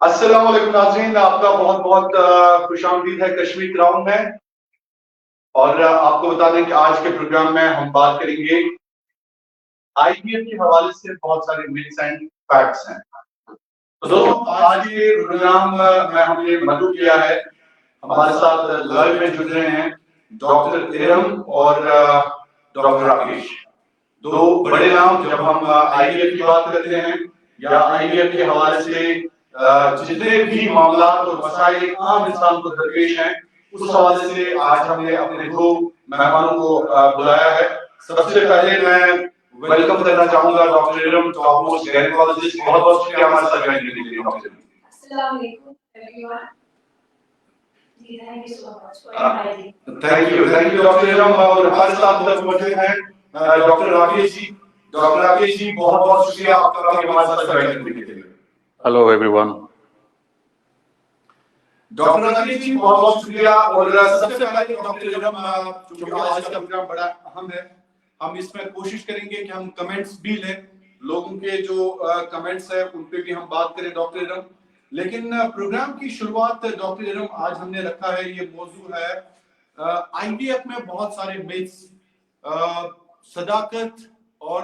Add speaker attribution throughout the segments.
Speaker 1: अस्सलाम वालेकुम नाज़रीन, आपका बहुत बहुत खुशामदीद है कश्मीर क्राउन में। और आपको बता दें कि आज के प्रोग्राम में हम बात करेंगे आईवीएफ के हवाले से बहुत सारे मिथ्स एंड फैक्ट्स हैं। तो दोस्तों, आज के प्रोग्राम में हमने मदद किया है, हमारे साथ लाइव में जुड़ रहे हैं डॉक्टर इरम और डॉक्टर राकेश। दो बड़े नाम जब हम आईवीएफ की बात करते हैं या आईवीएफ के हवाले से जितने भी मामला और मसाइल आम इंसान को दरपेश हैं, उस हवाले से आज हमने अपने दो मेहमानों को बुलाया है। सबसे पहले मैं वेलकम करना चाहूंगा doctor Iram, top most gynaecologist. बहुत बहुत शुक्रिया हमारे साथ ज्वाइन करने के लिए डॉक्टर।
Speaker 2: अस्सलाम वालेकुम everyone. Thank you so much for inviting.
Speaker 1: Thank you doctor Iram. और हमारे साथ मौजूद हैं डॉक्टर राकेश जी। डॉक्टर राकेश जी, बहुत बहुत शुक्रिया आपका कि हमारे साथ ज्वाइन करने के लिए।
Speaker 3: Hello everyone.
Speaker 1: Doctor Rakesh ji, बहुत बहुत शुक्रिया। और सबसे पहले डॉक्टर इरम, क्योंकि आज का प्रोग्राम बड़ा अहम है, हम इसमें कोशिश करेंगे कि हम कमेंट्स भी लें, लोगों के जो कमेंट्स है उन पे भी हम बात करें डॉक्टर इरम। लेकिन प्रोग्राम की शुरुआत डॉक्टर इरम आज हमने रखा है, ये मौजू है आईवीएफ में बहुत सारे मिथ्स, सदाकत और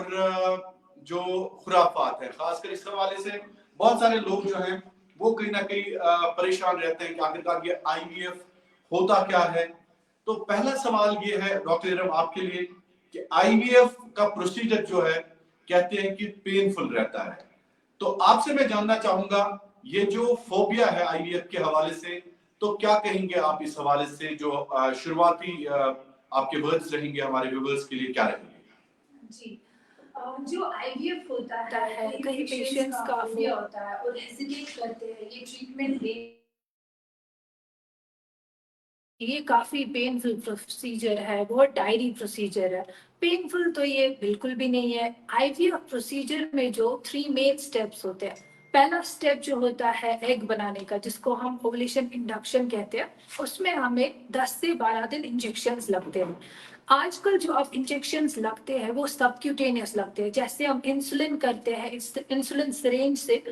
Speaker 1: जो खुराफात है, खासकर इस हवाले से बहुत सारे लोग जो हैं वो कहीं ना कहीं परेशान रहते हैं कि आखिरकार ये आईवीएफ होता क्या है। तो पहला सवाल ये है डॉक्टर इरम आपके लिए कि आईवीएफ का प्रोसीजर जो है कहते हैं कि पेनफुल रहता है, तो आपसे मैं जानना चाहूंगा ये जो फोबिया है आईवीएफ के हवाले से, तो क्या कहेंगे आप इस हवाले से? जो शुरुआती आपके वर्ड्स रहेंगे हमारे व्यूअर्स के लिए, क्या रहेंगे?
Speaker 2: जी, जो आईवीएफ होता है कई पेशेंट्स का फोबिया होता है और हेजिटेट करते हैं ये ट्रीटमेंट ले। ये काफी पेनफुल प्रोसीजर है, बहुत टायरिंग प्रोसीजर है। पेनफुल तो ये बिल्कुल भी नहीं है। आईवीएफ प्रोसीजर में जो 3 मेन स्टेप्स होते हैं, पहला स्टेप जो होता है एग बनाने का, जिसको हम ओवुलेशन इंडक्शन कहते हैं, उसमें हमें 10 से 12 दिन इंजेक्शंस लगते हैं। आजकल जो अब इंजेक्शंस लगते हैं वो सबक्यूटेनियस लगते हैं, जैसे हम इंसुलिन करते हैं इंसुलिन सिरिंज से,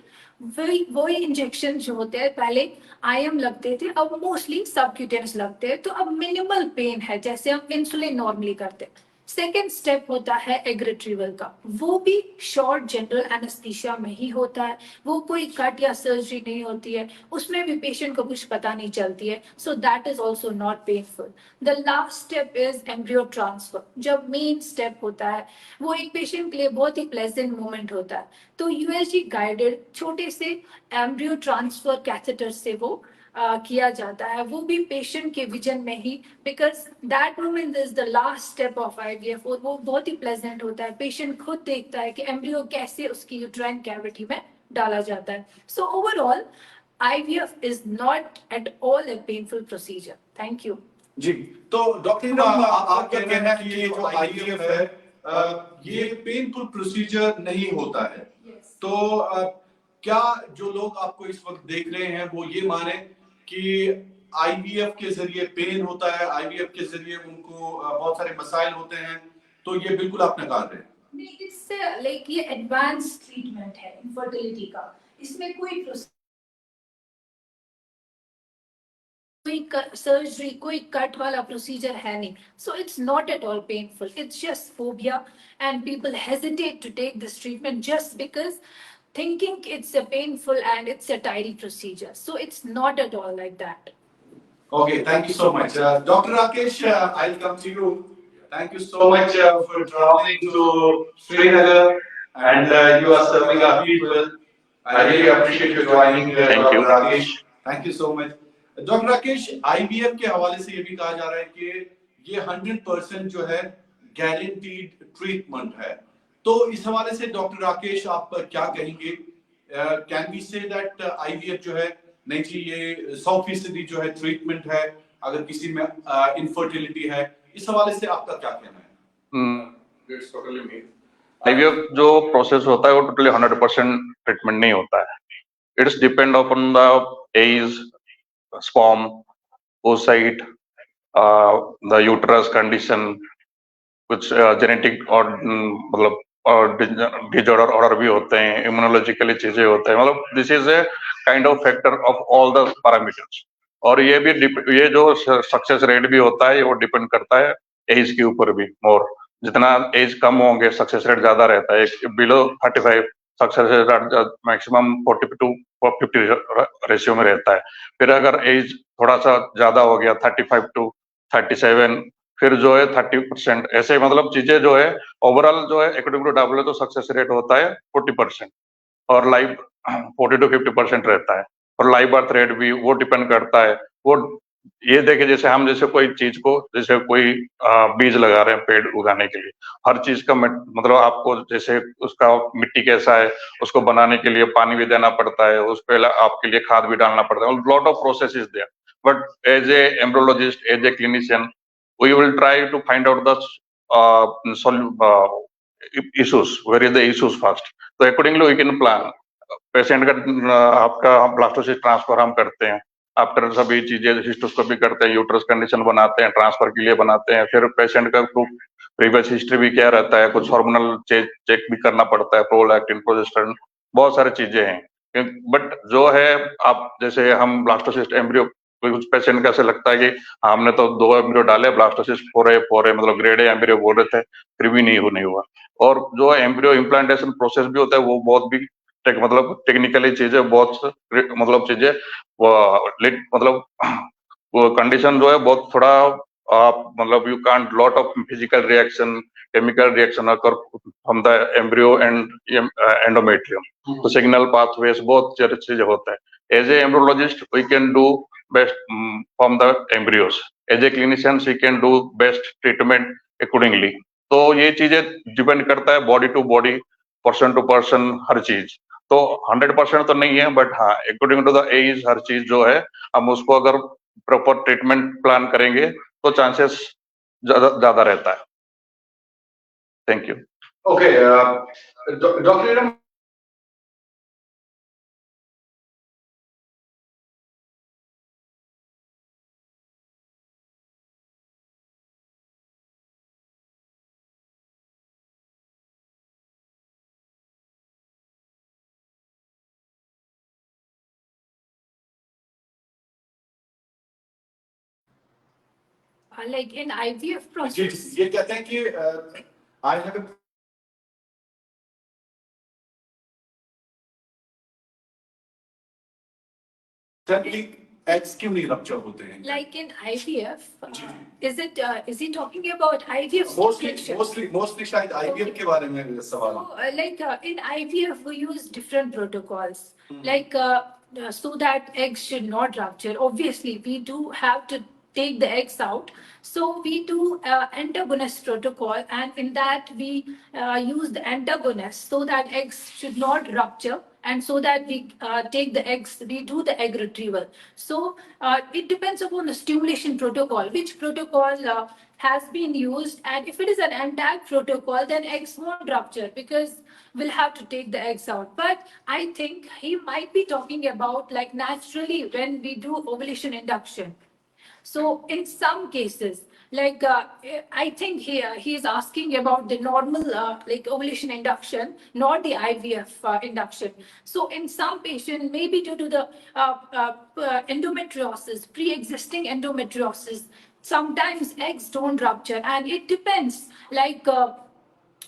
Speaker 2: वही इंजेक्शन जो होते हैं पहले आईएम लगते थे, अब मोस्टली सबक्यूटेनियस लगते हैं। तो अब मिनिमल पेन है, जैसे हम इंसुलिन नॉर्मली करते हैं। सेकेंड स्टेप होता है एग रिट्रीवल का, वो भी शॉर्ट जनरल एनेस्थीसिया में ही होता है, वो कोई कट या सर्जरी नहीं होती है, उसमें भी पेशेंट को कुछ पता नहीं चलती है, so that is also not painful. The last step is embryo transfer, जब मेन स्टेप होता है वो एक पेशेंट के लिए बहुत ही प्लेजेंट मोमेंट होता है। तो यूएसजी गाइडेड छोटे से एम्ब्रियो ट्रांसफर कैथेटर से वो किया जाता है, वो भी पेशेंट के विजन में ही, because that moment is the last step of IVF, और वो बहुत ही प्लेजेंट होता है। पेशेंट खुद देखता है कि एम्ब्रियो कैसे उसकी यूट्राइन कैविटी में डाला जाता है। So overall IVF is not at all a painful procedure. Thank you.
Speaker 1: जी, तो डॉक्टर आप क्या कहना है कि ये जो आईवीएफ है ये पेनफुल प्रोसीजर नहीं होता है?
Speaker 2: Yes.
Speaker 1: तो क्या जो लोग आपको इस वक्त देख रहे हैं वो ये माने कि आईवीएफ के जरिए पेन होता है, आईवीएफ के जरिए उनको बहुत सारे मसाइल होते हैं, तो ये बिल्कुल आप नकार रहे हैं?
Speaker 2: नहीं, इससे लाइक ये एडवांस ट्रीटमेंट है इनफर्टिलिटी का, इसमें कोई सर्जरी, कोई कट वाला प्रोसीजर है नहीं। So it's not at all painful, it's just phobia and people hesitate to take this treatment just because thinking it's a painful and it's a tidy procedure. So it's not at all like that.
Speaker 1: Okay, thank you so much. Dr. Rakesh, I'll come to you. Thank you so much for traveling to Srinagar and you are serving our people. I really appreciate you joining, Dr. Rakesh. Thank you so much. Dr. Rakesh, IVF के हवाले से ये भी कहा जा रहा है कि ये 100% जो है guaranteed treatment है। तो इस हवाले से डॉक्टर राकेश आप क्या कहेंगे? Can we say that IVF जो है नहीं जी ये 100% जो है ट्रीटमेंट है अगर किसी में इनफर्टिलिटी है, इस हवाले से आपका क्या कहना है?
Speaker 3: It's totally myth. आईवीएफ जो प्रोसेस होता है वो टोटली 100% ट्रीटमेंट नहीं होता है। It's depend upon the age, sperm, oocyte, the uterus condition, कुछ जेनेटिक और मतलब और डिसऑर्डर भी होते हैं, इम्यूनोलॉजिकली चीजें होते हैं, मतलब this is a kind of factor of all the parameters. और ये जो सक्सेस रेट भी होता है वो डिपेंड करता है एज के ऊपर भी मोर। जितना एज कम होंगे सक्सेस रेट ज्यादा रहता है, below 35 success rate maximum 40 to 50 ratio में रहता है। फिर अगर एज थोड़ा सा ज्यादा हो गया 35 to 37, फिर जो है 30%, ऐसे मतलब चीजें जो है ओवरऑल जो है अकॉर्डिंग टू WHO तो सक्सेस रेट होता है 40%, और लाइव 40 to 50% रहता है। और लाइव बर्थ रेट भी वो डिपेंड करता है। वो ये देखे जैसे हम जैसे कोई चीज को, जैसे कोई बीज लगा रहे हैं पेड़ उगाने के लिए, हर चीज का मतलब आपको जैसे उसका मिट्टी कैसा है, उसको बनाने के लिए पानी भी देना पड़ता है, उस पे आपके लिए खाद भी डालना पड़ता है, lot of process is there. But as a embryologist, as a clinician, we will try to find out the issues, where is the issues first, so accordingly we can plan। Patient का आपका blastocyst transfer हम करते हैं, after सभी चीजें हिस्टोस्कोपी करते हैं, uterus condition बनाते हैं, ट्रांसफर के लिए बनाते हैं, फिर पेशेंट का प्रीवियस हिस्ट्री भी क्या रहता है, कुछ हार्मोनल चेक भी करना पड़ता है, प्रोलैक्टिन, प्रोजेस्टेरोन, बहुत सारी चीजें हैं। बट जो है आप जैसे हम ब्लास्टोसिस्ट एम्ब्रियो, कुछ पेशेंट का ऐसा लगता है कि हमने तो 2 एम्ब्रियो डाले, ब्लास्टोसिस्ट 4A मतलब ग्रेड ए एम्ब्रियो बोल रहे थे, फिर भी नहीं हुआ। और जो एम्ब्रियो इम्प्लांटेशन प्रोसेस भी होता है वो बहुत भी मतलब टेक्निकली चीजें बहुत मतलब चीजें मतलब वो कंडीशन जो है बहुत थोड़ा आप मतलब you can't lot of physical reaction, chemical reaction occur from the embryo and endometrium, तो सिग्नल पाथवेज बहुत चीजें होता है। As a embryologist we can do best from the embryos, as a clinician we can do best treatment accordingly. तो ये चीजें depend करता है body to body, person to person, हर चीज। तो 100% तो नहीं है, बट हाँ अकॉर्डिंग टू द एज हर चीज जो है हम उसको अगर प्रॉपर ट्रीटमेंट प्लान करेंगे तो चांसेस ज्यादा रहता है। Thank you.
Speaker 1: Okay doctor,
Speaker 2: like in IVF process,
Speaker 1: ये कहते हैं कि आई हैव एग्स क्यों नहीं रप्चर होते हैं?
Speaker 2: like in IVF, is he talking about IVF?
Speaker 1: Mostly शायद आईवीएफ के बारे में सवाल है।
Speaker 2: So, like in IVF, we use different protocols, like so that eggs should not rupture. Obviously, we do have to take the eggs out. So we do antagonist protocol, and in that we use the antagonist so that eggs should not rupture, and so that we take the eggs, we do the egg retrieval. So it depends upon the stimulation protocol, which protocol has been used, and if it is an ANTAG protocol, then eggs won't rupture because we'll have to take the eggs out. But I think he might be talking about like naturally when we do ovulation induction. So in some cases, like I think he is asking about the normal like ovulation induction, not the IVF induction. So in some patient, maybe due to the endometriosis, pre-existing endometriosis, sometimes eggs don't rupture, and it depends. Like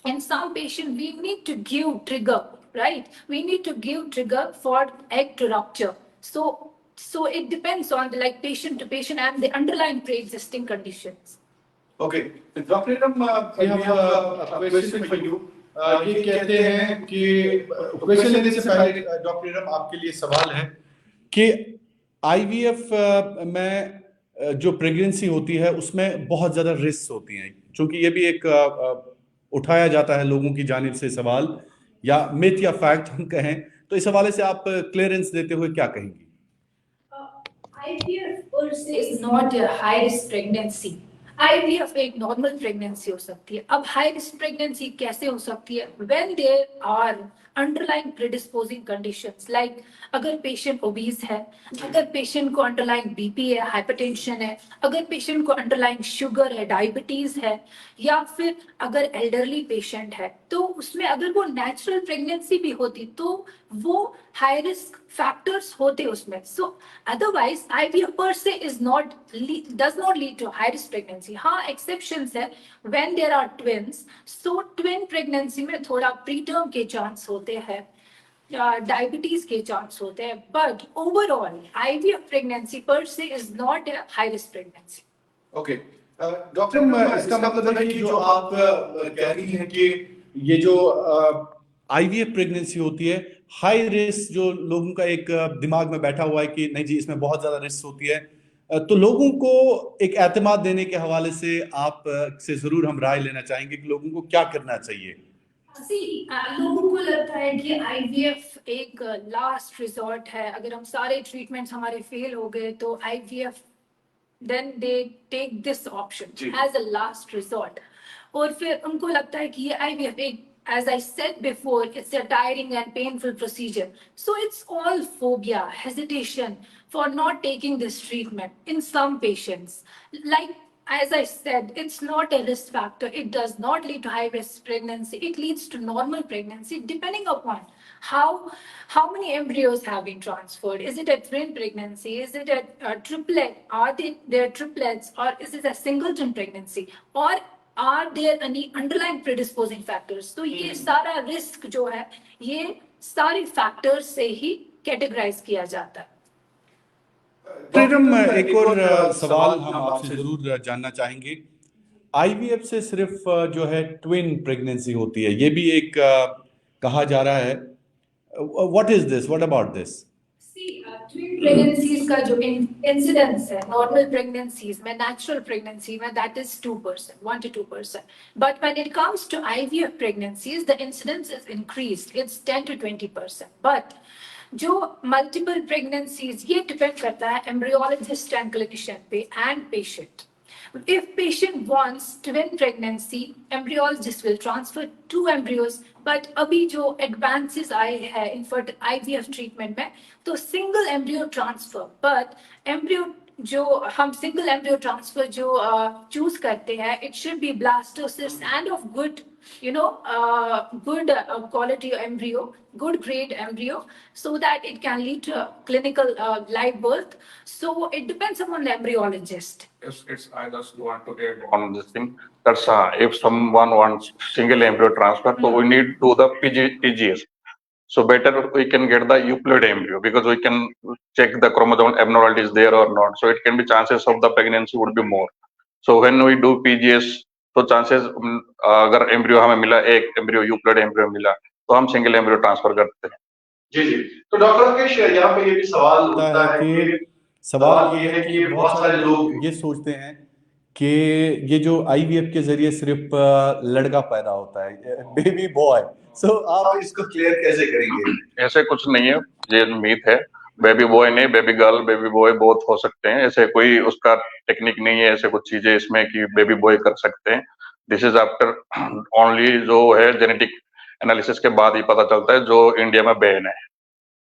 Speaker 2: in some patient, we need to give trigger, right? We need to give trigger for egg to rupture. So it depends on the like patient to patient and the underlying pre-existing conditions.
Speaker 1: Okay, Dr. Neelam, we have a question for you.
Speaker 4: ये कहते हैं कि question लेने से पहले doctor नीलम आपके लिए सवाल है कि आईवीएफ में जो प्रेगनेंसी होती है उसमें बहुत ज्यादा रिस्क होती हैं, क्योंकि ये भी एक उठाया जाता है लोगों की जानिब से सवाल, या मिथ या फैक्ट हम कहें, तो इस हवाले से आप क्लियरेंस देते हुए क्या कहेंगी?
Speaker 2: IVF per se is not a high risk pregnancy. IVF एक नॉर्मल प्रेगनेंसी हो सकती है। अब हाई रिस्क प्रेगनेंसी कैसे हो सकती है? When there are underlying predisposing conditions, like अगर पेशेंट ओबीज है, अगर पेशेंट को अंडरलाइंग बीपी है, हाइपरटेंशन है, अगर पेशेंट को अंडरलाइंग शुगर है, डायबिटीज है, या फिर अगर एल्डरली पेशेंट है, तो उसमें अगर वो नेचुरल प्रेगनेंसी भी होती तो वो हाई रिस्क फैक्टर्स होते उसमें। सो otherwise IVF per se is not does not lead to high risk pregnancy. हाँ, एक्सेप्शंस है when there are twins, so twin pregnancy में थोड़ा प्रीटर्म के चांस होते हैं, डायबिटीज के चांस होते हैं, बट ओवरऑल आईवीएफ प्रेगनेंसी पर se is not a high risk pregnancy.
Speaker 4: Okay doctor, इसका मतलब है कि जो आप कह रही हैं कि ये जो आईवीएफ प्रेगनेंसी होती है, हाई रिस्क, जो लोगों का एक दिमाग में बैठा हुआ है कि नहीं जी इसमें बहुत ज्यादा रिस्क होती है, तो लोगों को एक एतमाद देने के हवाले से आप से जरूर हम राय लेना चाहेंगे कि लोगों को क्या करना चाहिए।
Speaker 2: लोगों को लगता है कि आईवीएफ एक लास्ट रिजॉर्ट है, अगर हम सारे ट्रीटमेंट्स हमारे फेल हो गए तो IVF, then they take this option as a last resort. और फिर उनको लगता है कि ये आईवीएफ एक, as I said before, it's a tiring and painful procedure. So it's all phobia, hesitation for not taking this treatment in some patients. Like, as I said, it's not a risk factor. It does not lead to high risk pregnancy. It leads to normal pregnancy depending upon how many embryos have been transferred. Is it a twin pregnancy? Is it a triplet? Are they triplets? Or is it a singleton pregnancy? Or are there any underlying predisposing factors? तो ये सारा risk जो है ये सारे factors से ही categorise किया जाता है।
Speaker 4: फ्रीडम, एक और सवाल हम आपसे जरूर जानना चाहेंगे। आईवीएफ से सिर्फ जो है ट्विन प्रेगनेंसी होती है, ये भी एक कहा जा रहा है। What is this, what about this?
Speaker 2: Twin pregnancies का जो इंसिडेंस है नॉर्मल प्रेगनेंसीज में, नेचुरल प्रेगनेंसी में, that is 2%, 1 to 2%. But when it comes to IVF pregnancies the incidence is increased, it's 10 to 20%. But जो मल्टीपल प्रेगनेंसीज, ये depend करता है embryologist and clinician पे and patient. If patient wants twin pregnancy, embryologist will transfer 2 embryos. But अभी जो advances आए हैं IVF treatment में, तो single embryo transfer. But embryo जो हम single embryo transfer जो choose करते हैं, it should be blastocyst and of good, good quality embryo, good grade embryo, so that it can lead to clinical live birth. So it depends upon the embryologist.
Speaker 3: It's I just want to add on this thing. That's if someone wants single embryo transfer, so we need to do the PGS. So better we can get the euploid embryo because we can check the chromosome abnormalities there or not. So it can be chances of the pregnancy would be more. So when we do PGS, तो chances अगर embryo हमें मिला, एक embryo euploid embryo मिला, तो हम single embryo transfer करते हैं।
Speaker 1: जी जी। तो डॉक्टर राकेश, यहाँ पे ये भी सवाल उठता है कि
Speaker 4: सवाल ये है कि बहुत सारे लोग ये सोचते हैं कि ये जो आईवीएफ के जरिए सिर्फ लड़का पैदा होता है, बेबी बॉय। सो आप इसको क्लियर कैसे करेंगे?
Speaker 3: ऐसे कुछ नहीं है, ये मीथ है। बेबी बॉय नहीं, baby girl, baby boy both हो सकते हैं। ऐसे कोई उसका टेक्निक नहीं है, ऐसे कुछ चीजें इसमें कि बेबी बॉय कर सकते हैं। दिस इज आफ्टर ओनली जो है जेनेटिक एनालिसिस के बाद ही पता चलता है, जो इंडिया में बैन है।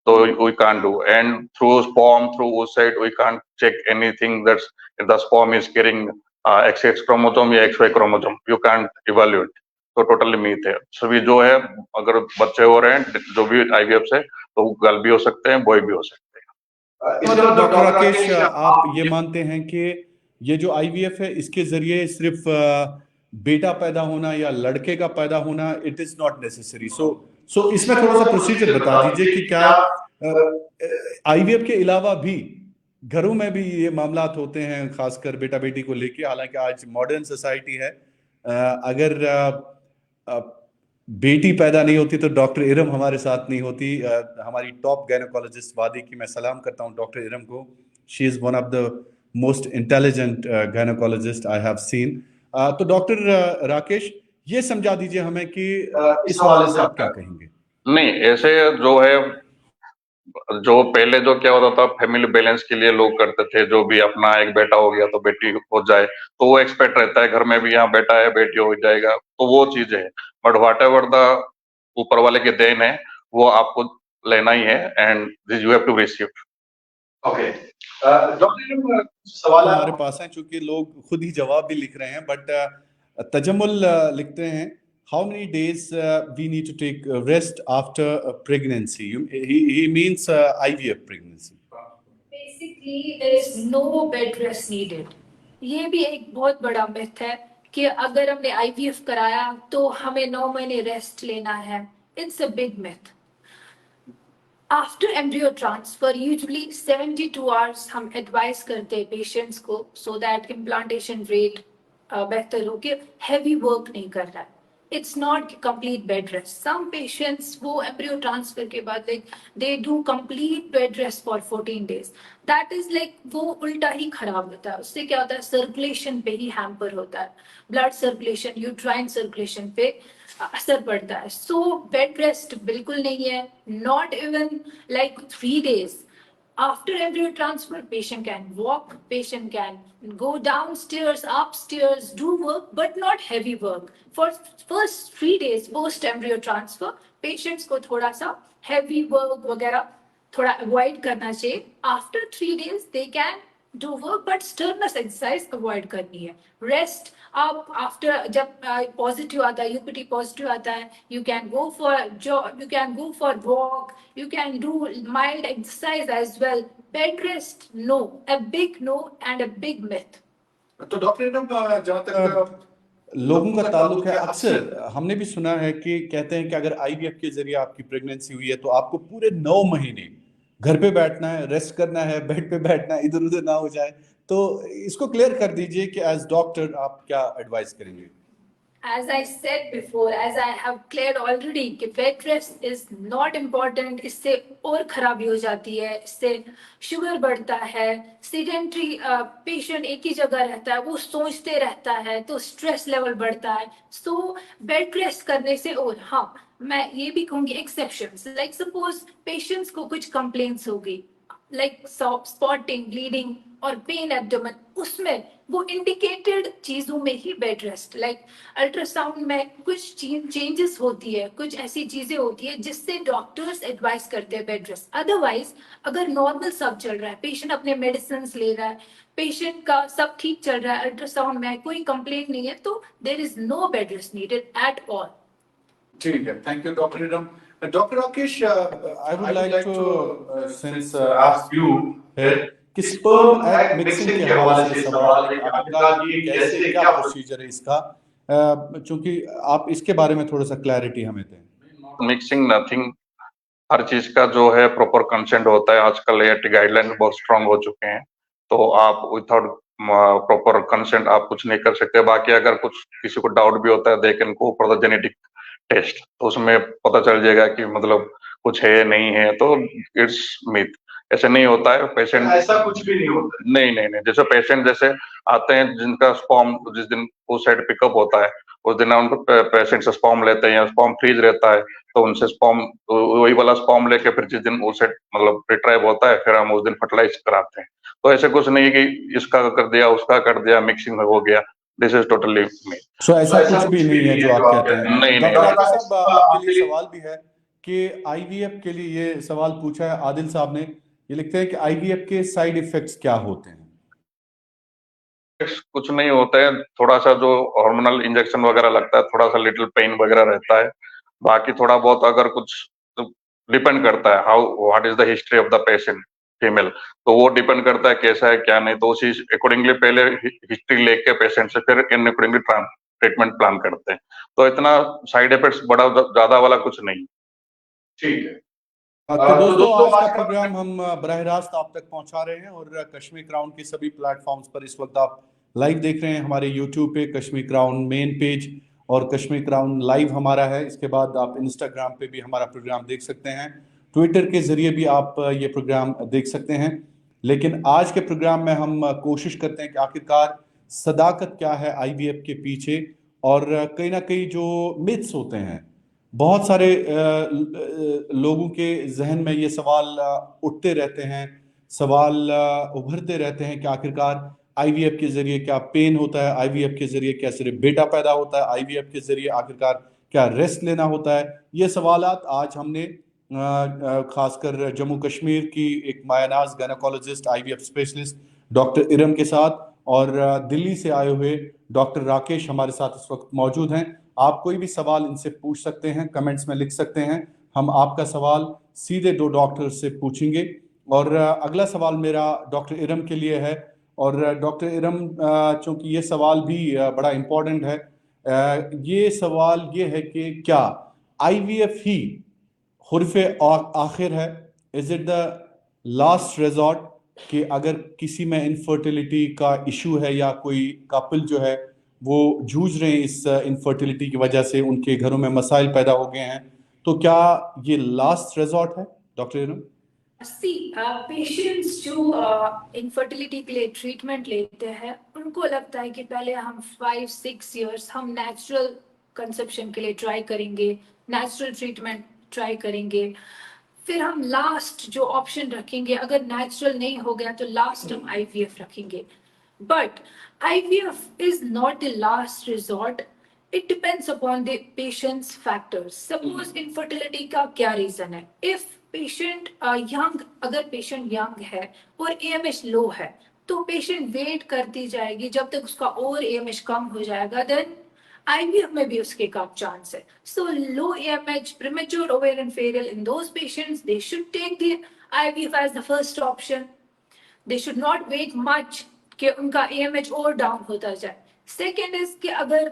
Speaker 3: So we can't do, and through sperm, through oocyte, we can't check anything that's if the sperm is carrying XX chromosome या XY chromosome, you can't evaluate. तो टोटली मीथ है। सभी जो है, अगर बच्चे हो रहे हैं जो भी आईवीएफ से, तो गर्ल भी हो सकते हैं, बॉय भी हो सकते हैं।
Speaker 4: मतलब डॉक्टर राकेश, आप ये मानते हैं कि ये जो आईवीएफ है इसके जरिए सिर्फ बेटा पैदा होना या लड़के का पैदा होना, इट इज नॉट नेसेसरी। सो इसमें थोड़ा सा प्रोसीजर बता दीजिए कि क्या आईवीएफ के अलावा भी घरों में भी ये मामलात होते हैं, खासकर बेटा बेटी को लेके। हालांकि आज मॉडर्न सोसाइटी है, अगर बेटी पैदा नहीं होती तो डॉक्टर इरम हमारे साथ नहीं होती। हमारी टॉप गायनेकोलॉजिस्ट वादी की मैं सलाम करता हूं डॉक्टर इरम को। She is one of the most intelligent gynaecologist I have seen. तो डॉक्टर राकेश, ये समझा दीजिए हमें कि इस हवाले से आप क्या कहेंगे?
Speaker 3: नहीं, ऐसे जो है जो पहले जो क्या होता था फैमिली बैलेंस के लिए लोग करते थे, जो भी अपना एक बेटा हो गया तो बेटी हो जाए, तो वो एक्सपेक्ट रहता है घर में भी, यहाँ बेटा है बेटी हो जाएगा, तो वो चीजें है। बट व्हाट एवर द ऊपर वाले की देन है, वो आपको लेना ही है, and this you have to receive.
Speaker 1: Okay doctor सवाल
Speaker 4: हमारे पास हैं, चूंकि लोग खुद ही जवाब भी लिख रहे हैं, बट तजम्मुल लिखते हैं, how many days we need to take rest after pregnancy? He means IVF pregnancy.
Speaker 2: Basically, there is no bed rest needed. ये भी एक बहुत बड़ा मिथ है कि अगर हमने आईवीएफ कराया तो हमें 9 महीने रेस्ट लेना है. It's a big myth. After embryo transfer, usually 72 hours हम advise करते हैं patients को so that implantation rate बेहतर हो कि heavy work नहीं कर रहा है. It's not complete bed rest. Some patients वो embryo transfer के बाद they do complete bed rest for 14 days. That is like वो उल्टा ही खराब होता है. उससे क्या होता है, circulation पे ही hamper होता है. Blood circulation, uterine circulation पे असर पड़ता है. So bed rest बिल्कुल नहीं है. Not even like 3 days. After embryo transfer, patient can walk, patient can go downstairs, upstairs, do work, but not heavy work. For first 3 days post embryo transfer, patients को थोड़ा सा heavy work वगैरह थोड़ा avoid करना चाहिए. After 3 days, they can do work, but sternus exercise avoid करनी है. Rest आप after जब positive आता है, UPT positive आता है, you can go for jog, you can go for walk, you can do mild exercise as well. Bed rest, no, a big no and a big myth.
Speaker 1: तो doctor जहाँ तक
Speaker 4: लोगों का ताल्लुक है, अक्सर हमने भी सुना है कि कहते हैं कि अगर आईवीएफ के जरिए आपकी प्रेगनेंसी हुई है तो आपको पूरे 9 महीने घर पे बैठना है, रेस्ट करना है, बेड पे बैठना है, इधर उधर ना हो जाए. तो इसको क्लियर कर दीजिए कि एज डॉक्टर आप क्या एडवाइस करेंगे?
Speaker 2: As I said before, as I have cleared already, कि bed rest is not important. इससे और खराबी हो जाती है, इससे शुगर बढ़ता है, sedentary patient एक ही जगह रहता है, वो सोचते रहता है, तो स्ट्रेस लेवल बढ़ता है. So bed rest करने से, और हाँ मैं ये भी कहूँगी exceptions, like suppose patients को कुछ complaints होगी, like spotting, bleeding और पेन एब्डोमेन, उसमें वो इंडिकेटेड चीजों में ही बेड रेस्ट. लाइक अल्ट्रासाउंड में कुछ चेंजेस होती है, कुछ ऐसी चीजें होती है जिससे डॉक्टर्स एडवाइस करते हैं बेड रेस्ट. अदरवाइज अगर नॉर्मल सब चल रहा है, पेशेंट अपने मेडिसिन ले रहा है, पेशेंट का सब ठीक चल रहा है, अल्ट्रासाउंड में कोई कंप्लेंट नहीं है, तो there is no bed rest needed at all.
Speaker 1: ठीक है, थैंक यू डॉक्टर निडम. Doctor Rakesh,
Speaker 4: I would like to since ask you here कि sperm egg mixing के हवाले से सवाल है कि आखिरकार ये कैसे, क्या प्रोसीजर है इसका, चूंकि आप इसके बारे में थोड़ा सा क्लैरिटी हमें दें.
Speaker 3: मिक्सिंग नथिंग, हर चीज का जो है प्रॉपर कंसेंट होता है. आजकल ये गाइडलाइन बहुत स्ट्रांग हो चुके हैं, तो आप विदाउट प्रॉपर कंसेंट आप कुछ नहीं कर सकते. बाकी अगर कुछ किसी को डाउट भी होता है, they can go for the genetic test, तो उसमें पता चल जाएगा कि मतलब कुछ है नहीं है. तो इट्स मिथ, ऐसे नहीं होता है. पेशेंट
Speaker 1: ऐसा कुछ भी नहीं होता.
Speaker 3: नहीं नहीं नहीं, जैसे पेशेंट जैसे आते हैं जिनका स्पर्म जिस दिन वो साइड पिकअप होता है, उस दिन उनको पेशेंट से स्पर्म लेते हैं, स्पर्म फ्रीज रहता है, तो उनसे स्पर्म वही वाला स्पर्म लेके फिर जिस दिन वो सेट मतलब रिट्राइव होता है, फिर हम उस दिन फर्टिलाइज कराते हैं. तो ऐसे कुछ नहीं कि इसका कर दिया उसका कर दिया मिक्सिंग हो गया. दिस इज टोटली मी.
Speaker 4: सो ऐसा कुछ भी नहीं है जो आप कहते हैं.
Speaker 3: नहीं, नहीं.
Speaker 4: डॉक्टर राकेश साहब, आपके लिए सवाल भी है कि आईवीएफ के लिए ये सवाल पूछा है आदिल साहब ने. ये लिखते हैं कि आईवीएफ के साइड इफेक्ट्स क्या होते हैं?
Speaker 3: कुछ नहीं होता है, थोड़ा सा जो हार्मोनल इंजेक्शन वगैरह लगता है, थोड़ा सा लिटिल पेन वगैरह रहता है. बाकी थोड़ा बहुत अगर कुछ डिपेंड करता है how what is the history of the patient female, तो वो डिपेंड करता है कैसा है क्या नहीं, तो उसी अकॉर्डिंगली पहले हिस्ट्री लेके पेशेंट से फिर इन अकॉर्डिंगली ट्रीटमेंट प्लान करते हैं. तो इतना साइड इफेक्ट्स बड़ा ज्यादा वाला कुछ नहीं.
Speaker 1: ठीक है.
Speaker 4: तो दोस्तों, आज का प्रोग्राम हम बराह रास्त आप तक पहुंचा रहे हैं, और कश्मीर क्राउन के सभी प्लेटफॉर्म्स पर इस वक्त आप लाइव देख रहे हैं. हमारे यूट्यूब पे कश्मीर क्राउन मेन पेज और कश्मीर क्राउन लाइव हमारा है. इसके बाद आप इंस्टाग्राम पे भी हमारा प्रोग्राम देख सकते हैं, ट्विटर के जरिए भी आप ये प्रोग्राम देख सकते हैं. लेकिन आज के प्रोग्राम में हम कोशिश करते हैं कि आखिरकार सदाकत क्या है आईवीएफ के पीछे, और कहीं ना कहीं जो मिथ्स होते हैं बहुत सारे लोगों के जहन में ये सवाल उठते रहते हैं, सवाल उभरते रहते हैं कि आखिरकार आईवीएफ के जरिए क्या पेन होता है, आईवीएफ के जरिए क्या सिर्फ बेटा पैदा होता है, आईवीएफ के जरिए आखिरकार क्या रेस्ट लेना होता है। ये सवालात आज हमने खासकर जम्मू कश्मीर की एक मायनाज gynaecologist IVF specialist doctor Iram के साथ और दिल्ली से आए हुए डॉक्टर राकेश हमारे साथ इस वक्त मौजूद हैं। आप कोई भी सवाल इनसे पूछ सकते हैं, कमेंट्स में लिख सकते हैं, हम आपका सवाल सीधे दो डॉक्टर से पूछेंगे। और अगला सवाल मेरा डॉक्टर इरम के लिए है। और डॉक्टर इरम, चूंकि ये सवाल भी बड़ा इम्पोर्टेंट है, ये सवाल ये है कि क्या आईवीएफ ही हुर्फ आखिर है? Is it the last resort कि अगर किसी में इनफर्टिलिटी का इशू है या कोई कपल जो है वो जूझ रहे हैं इस इनफर्टिलिटी की वजह से, उनके घरों में मसाइल पैदा हो गए हैं, तो क्या ये लास्ट रिजॉर्ट है डॉक्टर इरम?
Speaker 2: पेशेंट्स जो इनफर्टिलिटी के लिए ट्रीटमेंट लेते हैं उनको लगता है कि पहले हम 5-6 इयर्स हम नेचुरल कंसेप्शन के लिए ट्राई करेंगे, नेचुरल ट्रीटमेंट ट्राई करेंगे, फिर हम लास्ट जो ऑप्शन रखेंगे, अगर नेचुरल नहीं हो गया तो लास्ट हम आईवीएफ रखेंगे। But IVF is not the last resort. It depends upon the patient's factors. Suppose infertility का क्या reason है? If patient young, अगर patient young है और AMH low है, तो patient wait करती जाएगी जब तक उसका और AMH कम हो जाएगा, then IVF में भी उसके कम चांस है. So low AMH, premature ovarian failure in those patients, they should take the IVF as the first option. They should not wait much कि उनका AMH और डाउन होता जाए. सेकेंड इज कि अगर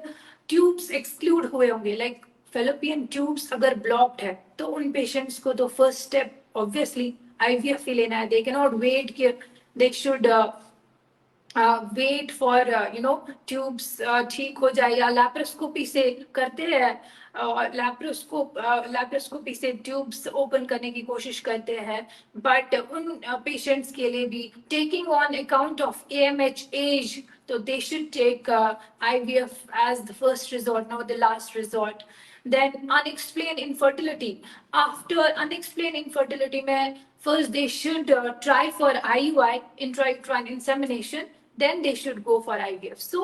Speaker 2: ट्यूब्स एक्सक्लूड हुए होंगे, लाइक फेलोपियन ट्यूब्स अगर ब्लॉक्ड है, तो उन पेशेंट्स को तो फर्स्ट स्टेप ऑब्वियसली IVF ही लेना है. दे कैन नॉट वेट कि they should wait for tubes ठीक हो जाए, या लैप्रोस्कोपी से करते हैं, लैप्रोस्कोपी से ट्यूब्स ओपन करने की कोशिश करते हैं. बट उन पेशेंट्स के लिए भी taking on account of AMH age, तो they should take IVF as the first resort, not the last resort. Then unexplained infertility. After unexplained infertility में first they should try for IUI, intrauterine insemination. Then they should go for IVF. So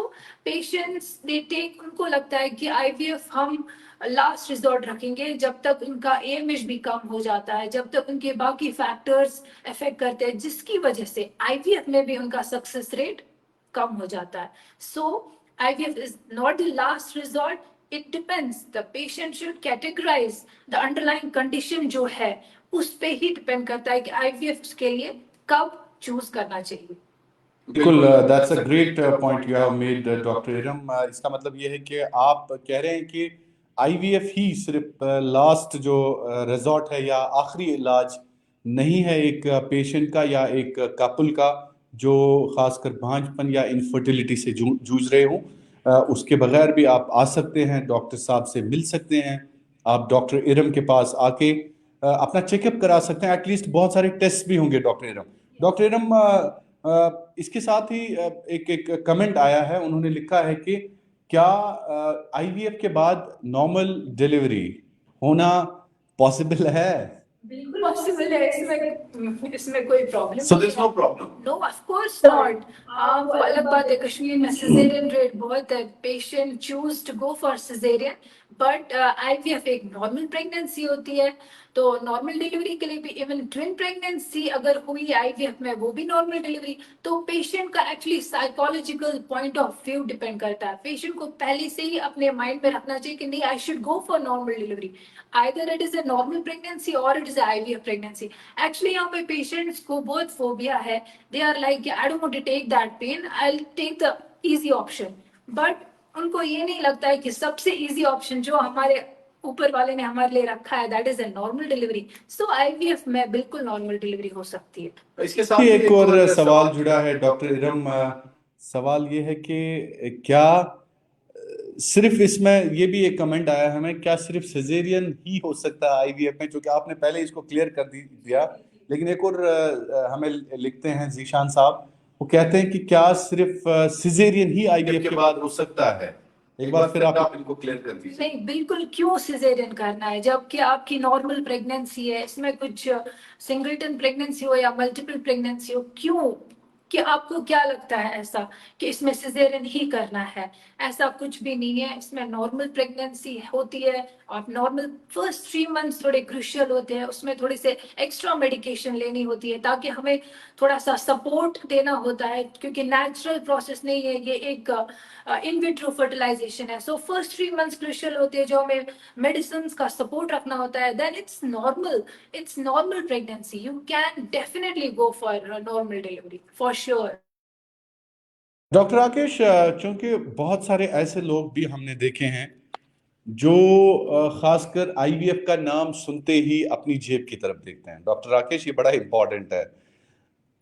Speaker 2: patients they take, उनको लगता है कि IVF हम last resort रखेंगे जब तक उनका AMH भी कम हो जाता है, जब तक उनके बाकी फैक्टर्स अफेक्ट करते हैं, जिसकी वजह से IVF में भी उनका सक्सेस रेट कम हो जाता है. So IVF is not the last resort. It depends. The patient should categorize the underlying condition जो है, उस पे ही डिपेंड करता है कि IVF के लिए कब चूज करना चाहिए.
Speaker 4: बिल्कुल, that's a great point you have made doctor Iram. इसका मतलब ये है कि आप कह रहे हैं कि IVF ही सिर्फ लास्ट जो रिजॉर्ट है या आखिरी इलाज नहीं है एक पेशेंट का या एक कपल का जो खासकर भांजपन या इनफर्टिलिटी से जूझ रहे हों. उसके बगैर भी आप आ सकते हैं, डॉक्टर साहब से मिल सकते हैं, आप डॉक्टर इरम के पास आके अपना चेकअप करा सकते हैं. एटलीस्ट बहुत सारे टेस्ट भी होंगे डॉक्टर इरम. डॉक्टर इरम, इसके साथ ही एक कमेंट आया है, उन्होंने लिखा है कि क्या IVF के बाद नॉर्मल डिलीवरी होना पॉसिबल है?
Speaker 2: बिल्कुल पॉसिबल है, इसमें कोई problem
Speaker 1: So there's no problem.
Speaker 2: No, of course not. वो अलग बात है, कश्मीर में सिजेरियन रेट बहुत है, patient choose to go for caesarean. But IVF एक नॉर्मल प्रेगनेंसी होती है, तो नॉर्मल डिलीवरी के लिए भी, इवन ट्विन प्रेगनेंसी अगर हुई IVF में, वो भी नॉर्मल डिलीवरी. तो पेशेंट का actually psychological point of view depend करता है. पेशेंट को पहले से ही अपने माइंड में रखना चाहिए कि नहीं, I should go for normal delivery. Either it is a normal pregnancy और it is IVF pregnancy. Actually यहाँ पे पेशेंट्स को बहुत फोबिया है. They are like, I don't want to take that pain, I will take the easy option. But उनको ये नहीं लगता है कि सबसे इजी ऑप्शन जो हमारे ऊपर वाले ने हमारे लिए रखा है, that is a normal delivery. So IVF में बिल्कुल नॉर्मल डिलीवरी हो सकती है.
Speaker 1: इसके साथ
Speaker 4: एक और सवाल जुड़ा है डॉक्टर इरम. सवाल ये है कि क्या सिर्फ इसमें, ये भी एक कमेंट आया है हमें, क्या सिर्फ सिजेरियन ही हो सकता है IVF में? क्योंकि आपने पहले इसको क्लियर कर दिया, लेकिन एक और हमें लिखते हैं जीशान साहब, वो कहते हैं कि क्या सिर्फ सिजेरियन ही IVF के बाद हो सकता है? एक बार फिर आप इनको क्लियर कर दीजिए।
Speaker 2: नहीं, बिल्कुल क्यों सिजेरियन करना है जबकि आपकी नॉर्मल प्रेगनेंसी है, इसमें कुछ सिंगलटन प्रेगनेंसी हो या मल्टीपल प्रेगनेंसी हो, क्यों, कि आपको क्या लगता है ऐसा कि इसमें सिजेरियन ही करना है? ऐसा कुछ भी नहीं है, इसमें नॉर्मल प्रेगनेंसी होती है। आप नॉर्मल फर्स्ट 3 मंथ्स थोड़े क्रूशियल होते हैं, उसमें थोड़ी से एक्स्ट्रा मेडिकेशन लेनी होती है ताकि हमें थोड़ा सा सपोर्ट देना होता है, क्योंकि नेचुरल प्रोसेस नहीं है ये, एक इन विट्रो फर्टिलाइजेशन है। सो फर्स्ट 3 मंथ्स क्रूशियल होते हैं जो हमें मेडिसिन का सपोर्ट रखना होता है। Then it's normal pregnancy, you can definitely go for normal delivery for sure.
Speaker 4: Doctor Rakesh, चूंकि बहुत सारे ऐसे लोग भी हमने देखे हैं जो खासकर आईवीएफ का नाम सुनते ही अपनी जेब की तरफ देखते हैं। डॉक्टर राकेश, ये बड़ा इंपॉर्टेंट है।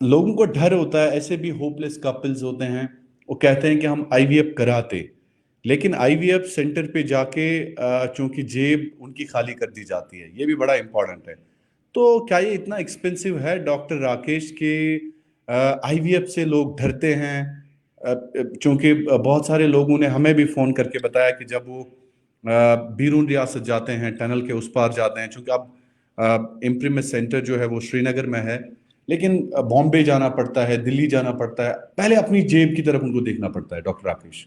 Speaker 4: लोगों को डर होता है, ऐसे भी होपलेस कपल्स होते हैं, वो कहते हैं कि हम आईवीएफ कराते, लेकिन आईवीएफ सेंटर पे जाके चूंकि जेब उनकी खाली कर दी जाती है, ये भी बड़ा इंपॉर्टेंट है। तो क्या ये इतना एक्सपेंसिव है डॉक्टर राकेश के आईवीएफ से लोग डरते हैं? चूंकि बहुत सारे लोगों ने हमें भी फ़ोन करके बताया कि जब वो बीरून रियासत जाते हैं, टनल के उस पार जाते हैं, चूंकि अब इम्प्रीमेस सेंटर जो है वो श्रीनगर में है, लेकिन बॉम्बे जाना पड़ता है, दिल्ली जाना पड़ता है, पहले अपनी जेब की तरफ उनको देखना पड़ता है। डॉक्टर राकेश,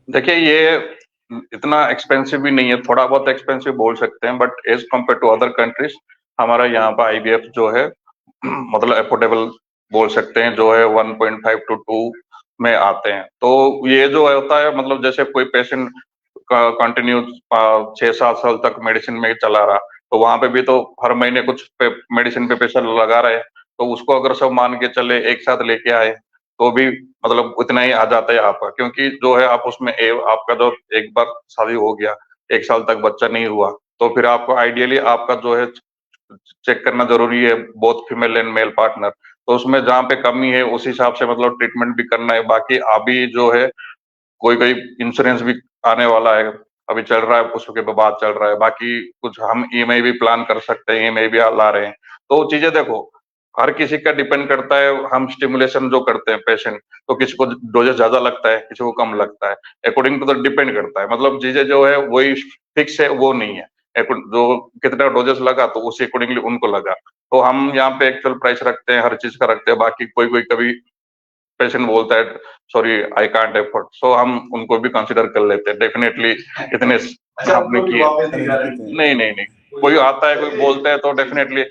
Speaker 3: देखिए, ये इतना एक्सपेंसिव भी नहीं है, थोड़ा बहुत एक्सपेंसिव बोल सकते हैं, but as compare to other countries हमारा यहाँ पर आईवीएफ जो है मतलब अफोर्डेबल बोल सकते हैं, जो है 1.5 to 2 में आते हैं। तो ये जो होता है, मतलब जैसे कोई पेशेंट कंटिन्यू 6-7 साल तक मेडिसिन में चला रहा, तो वहां पे भी तो हर महीने कुछ मेडिसिन पे पैसा लगा रहे हैं, तो उसको अगर सब मान के चले एक साथ लेके आए तो भी मतलब उतना ही आ जाता है आपका, क्योंकि जो है आप उसमें आपका जो एक बार शादी हो गया, 1 साल तक बच्चा नहीं हुआ, तो फिर आपको आइडियली आपका जो है चेक करना जरूरी है, both female and male partner. तो उसमें जहाँ पे कमी है उस हिसाब से मतलब ट्रीटमेंट भी करना है। बाकी अभी जो है कोई कोई इंश्योरेंस भी आने वाला है, अभी चल रहा है, उसके बाद चल रहा है। बाकी कुछ हम ईएमआई भी प्लान कर सकते हैं, ईएमआई भी ला रहे हैं। तो चीजें देखो, हर किसी का डिपेंड करता है, हम स्टिमुलेशन जो करते हैं पेशेंट, तो किसी को डोजेस ज्यादा लगता है, किसी को कम लगता है, अकॉर्डिंग टू द डिपेंड करता है। मतलब चीजें जो है वही फिक्स है, वो नहीं है। जो कितना डोजेस लगा तो उसी अकॉर्डिंगली उनको लगा। तो हम यहाँ पे एक्चुअल प्राइस रखते हैं, हर चीज का रखते हैं। बाकी कोई कोई कभी पेशेंट बोलता है सॉरी आई कांट एफोर्ड, सो हम उनको भी कंसिडर कर लेते हैं डेफिनेटली। इतने आपने किए, नहीं नहीं नहीं, कोई आता है कोई बोलता है तो डेफिनेटली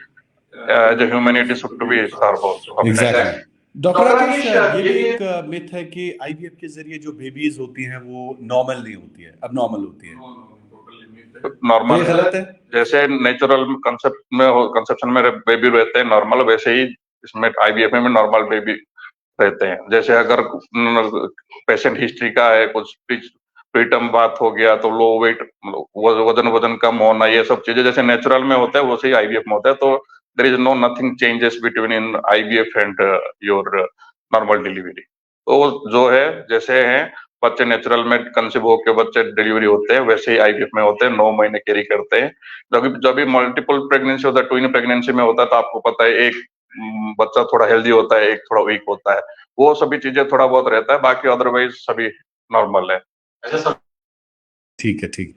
Speaker 3: जो humanity should to be serve also.
Speaker 4: Exactly. Doctor Rakesh, ये भी एक मिथ है कि आईवीएफ के जरिए जो बेबीज होती हैं वो नॉर्मल नहीं होती है, अब नॉर्मल होती है।
Speaker 3: नॉर्मल
Speaker 4: ये गलत है?
Speaker 3: जैसे नेचुरल कंसेप्शन में बेबी रहते हैं नॉर्मल, वैसे ही इसमें आईवीएफ में नॉर्मल बेबी रहते हैं। जैसे अगर पेशेंट हिस्ट्री का है, कुछ प्रीटर्म बात हो गया, तो लो वेट, वजन कम होना, ये सब चीजें जैसे नेचुरल में होता है वैसे ही आईवीएफ में होता है। तो there is no nothing changes between in IVF and your normal delivery. तो जो है जैसे हैं बच्चे नेचुरल में कंसीव होकर बच्चे डिलीवरी होते हैं, वैसे ही आईवीएफ में होते हैं, 9 महीने कैरी करते हैं। जब भी मल्टीपल प्रेगनेंसी होता है, ट्विन प्रेगनेंसी में होता है, तो आपको पता है एक बच्चा थोड़ा हेल्दी होता है, एक थोड़ा वीक होता है, वो सभी चीजें थोड़ा बहुत रहता है, बाकी अदरवाइज सभी नॉर्मल है।
Speaker 4: ठीक है, ठीक।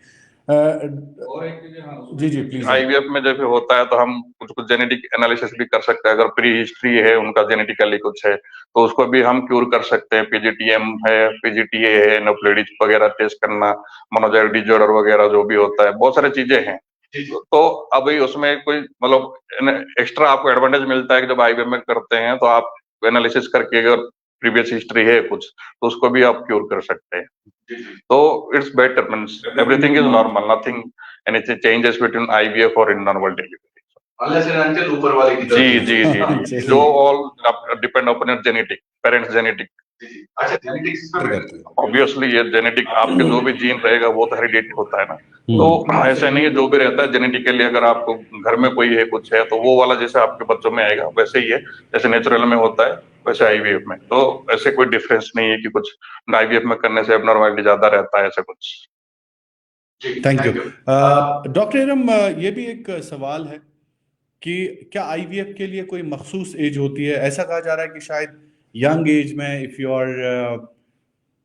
Speaker 4: जी जी प्लीज।
Speaker 3: आईवीएफ में जब होता है तो हम कुछ कुछ जेनेटिक एनालिसिस भी कर सकते हैं। अगर प्री हिस्ट्री है उनका जेनेटिकली कुछ है तो उसको भी हम क्यूर कर सकते हैं। पीजीटीएम है, पीजीटीए है, एनोफ्लेडिज वगैरह टेस्ट करना, मोनोजाइट डिसऑर्डर वगैरह जो भी होता है, बहुत सारी चीजें हैं। तो अभी उसमें कोई मतलब एक्स्ट्रा आपको एडवांटेज मिलता है कि जब आईवीएफ में करते हैं तो आप एनालिसिस करके अगर प्रीवियस हिस्ट्री है कुछ तो उसको भी आप क्यूर कर सकते हैं। तो it's better, means everything is normal, nothing anything changes between IVF और in normal delivery.
Speaker 1: Unless and until ऊपर वाले की
Speaker 3: जी जी जी, जो all depend upon your genetic, parents genetic.
Speaker 1: अच्छा, जेनेटिक्स इसमें
Speaker 3: ऑब्वियसली ये जेनेटिक आपके जो भी जीन रहेगा वो तो हेरिडेट होता है ना। तो ऐसा नहीं है, जो भी रहता है जेनेटिकली, अगर आपको घर में कोई है कुछ है तो वो वाला जैसे आपके बच्चों में आएगा वैसे ही है, जैसे नेचुरल में होता है वैसे आईवीएफ में। तो ऐसे कोई डिफरेंस नहीं है कि कुछ आईवीएफ में करने से एबनॉर्मलिटी ज्यादा रहता है, ऐसा कुछ।
Speaker 4: Thank you. डॉक्टर इरम, ये भी एक सवाल है कि क्या आईवीएफ के लिए कोई मखसूस एज होती है? ऐसा कहा जा रहा है कि शायद यंग एज में इफ यू आर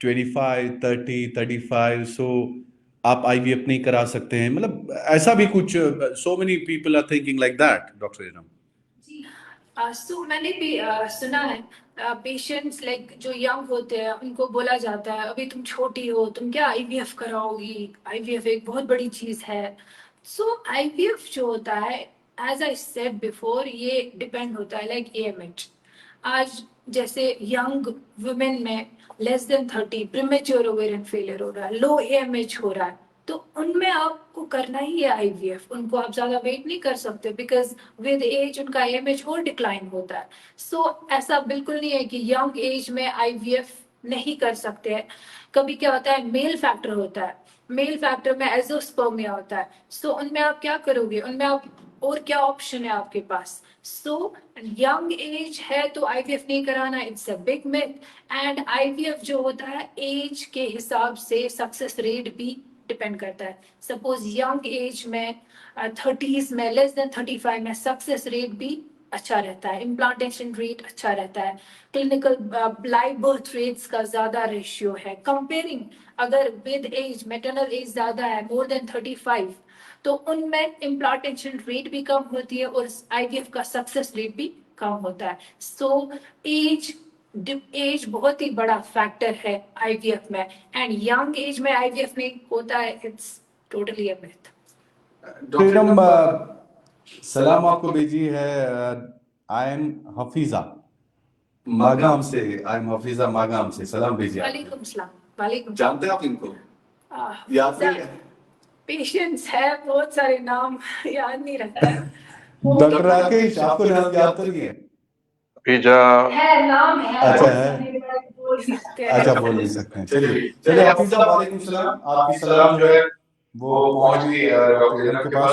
Speaker 4: 25, 30, 35, सो आप आईवीएफ नहीं करा सकते हैं, मतलब ऐसा भी कुछ, so many people are thinking like that doctor Iram.
Speaker 2: जी सो मैंने भी सुना है पेशेंट्स लाइक जो यंग होते हैं उनको बोला जाता है अभी तुम छोटी हो तुम क्या आईवीएफ कराओगी, आईवीएफ एक बहुत बड़ी चीज है। सो आईवीएफ जो होता है एज आई सेड बिफोर ये डिपेंड होता है लाइक एएमएच। आज जैसे यंग वुमेन में less than 30 premature ovarian failure हो रहा है, लो एएमएच हो रहा है, तो उनमें आपको करना ही है आईवीएफ। उनको आप ज्यादा वेट नहीं कर सकते बिकॉज विद एज उनका एएमएच और डिक्लाइन होता है। सो ऐसा बिल्कुल नहीं है कि यंग एज में आईवीएफ नहीं कर सकते हैं। कभी क्या होता है मेल फैक्टर होता है, मेल फैक्टर में एजोस्पर्मिया होता है। सो उनमें आप क्या करोगे, उनमें आप और क्या ऑप्शन है आपके पास। सो यंग एज है तो आईवीएफ नहीं कराना, it's a big myth. And IVF जो होता है एज के हिसाब से सक्सेस रेट भी डिपेंड करता है। सपोज यंग एज में 30s में लेस देन 35 में सक्सेस रेट भी अच्छा रहता है, इम्प्लांटेशन रेट अच्छा रहता है, क्लिनिकल लाइव बर्थ रेट्स का ज्यादा रेशियो है कंपेयरिंग। अगर विद एज मेटरनल एज ज्यादा है मोर देन 35 तो उनमें इम्प्लांटेशन रेट भी कम होती है और आईवीएफ का सक्सेस रेट भी कम होता है। सो एज बहुत ही बड़ा फैक्टर है आईवीएफ में, एंड यंग एज में आईवीएफ में होता है, it's totally a myth.
Speaker 4: Doctor Iram, सलाम आपको भेजी है। आई एम हफीजा मागाम से, आई एम हफीजा मागाम से सलाम भेजिए आपको।
Speaker 2: वालेकुम सलाम। वालेकुम
Speaker 1: जानते हैं आप इनको? याद नहीं है?
Speaker 2: पेशेंट्स है बहुत सारे नाम याद नहीं रहता है।
Speaker 4: डॉक्टर राकेश, आपको नाम याद तो नहीं है?
Speaker 3: पिज्जा
Speaker 2: है नाम है,
Speaker 4: अच्छा है,
Speaker 2: बोल सकते हैं।
Speaker 4: अच्छा बोल नहीं सकते हैं। चलिए चलिए, हफीजा वालेकुम सलाम, आपकी सलाम जो है वो पहुंच गई डॉक्टर इरम के पास।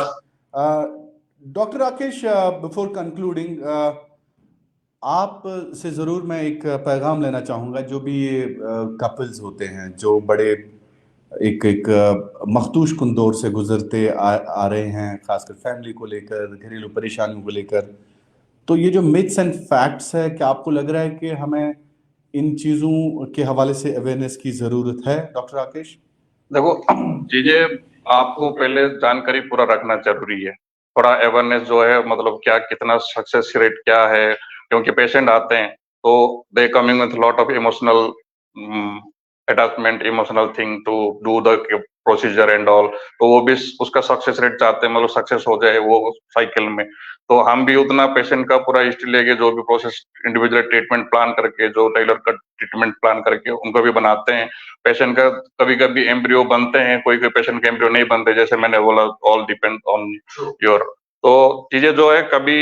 Speaker 4: डॉक्टर राकेश, बिफोर कंक्लूडिंग आप से ज़रूर मैं एक पैगाम लेना चाहूँगा। जो भी ये कपल्स होते हैं जो बड़े एक मखदूश कुन दौर से गुजरते आ रहे हैं, खासकर फैमिली को लेकर, घरेलू परेशानियों को लेकर, तो ये जो मिथ्स एंड फैक्ट्स है, क्या आपको लग रहा है कि हमें इन चीज़ों के हवाले से अवेयरनेस की ज़रूरत है डॉक्टर राकेश?
Speaker 3: देखो, चीजें आपको पहले जानकारी पूरा रखना जरूरी है। थोड़ा अवेयरनेस जो है मतलब क्या कितना सक्सेस रेट क्या है, क्योंकि पेशेंट आते हैं तो they coming with lot of emotional attachment, emotional thing to do the procedure and all, तो वो भी उसका सक्सेस रेट चाहते हैं, मतलब सक्सेस हो जाए वो साइकिल में। तो हम भी उतना पेशेंट का पूरा हिस्ट्री लेके जो भी प्रोसेस इंडिविजुअल ट्रीटमेंट प्लान करके, जो टेलर का ट्रीटमेंट प्लान करके उनको भी बनाते हैं। पेशेंट का कभी कभी एम्ब्रियो बनते हैं, कोई कोई पेशेंट के एम्ब्रियो नहीं बनते, जैसे मैंने बोला ऑल डिपेंड ऑन योर। तो चीजें जो है कभी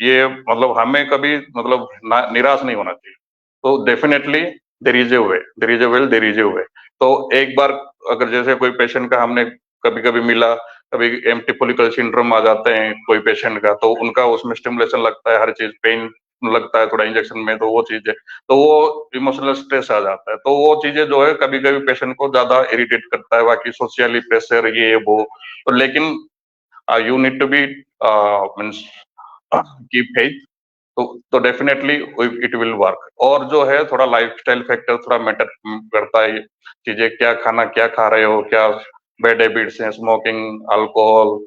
Speaker 3: ये मतलब हमें कभी मतलब निराश नहीं होना चाहिए। तो definitely there is a way, there is a will, there is a way. तो एक बार अगर जैसे कोई पेशेंट का हमने कभी कभी मिला, कभी एम्प्टी फॉलिकल सिंड्रोम आ जाते हैं कोई पेशेंट का, तो उनका उसमें स्टिमुलेशन लगता है, हर चीज पेन लगता है थोड़ा इंजेक्शन में, तो वो चीजें, तो वो इमोशनल स्ट्रेस आ जाता है, तो वो चीजें जो है कभी कभी पेशेंट को ज्यादा इरिटेट करता है, बाकी सोशली प्रेशर ये वो। तो लेकिन you need to be means keep faith, तो डेफिनेटली इट विल वर्क। और जो है थोड़ा लाइफस्टाइल फैक्टर थोड़ा मैटर करता है, चीजें क्या खाना क्या खा रहे हो, क्या बैड हैबिट्स हैं, स्मोकिंग, अल्कोहल,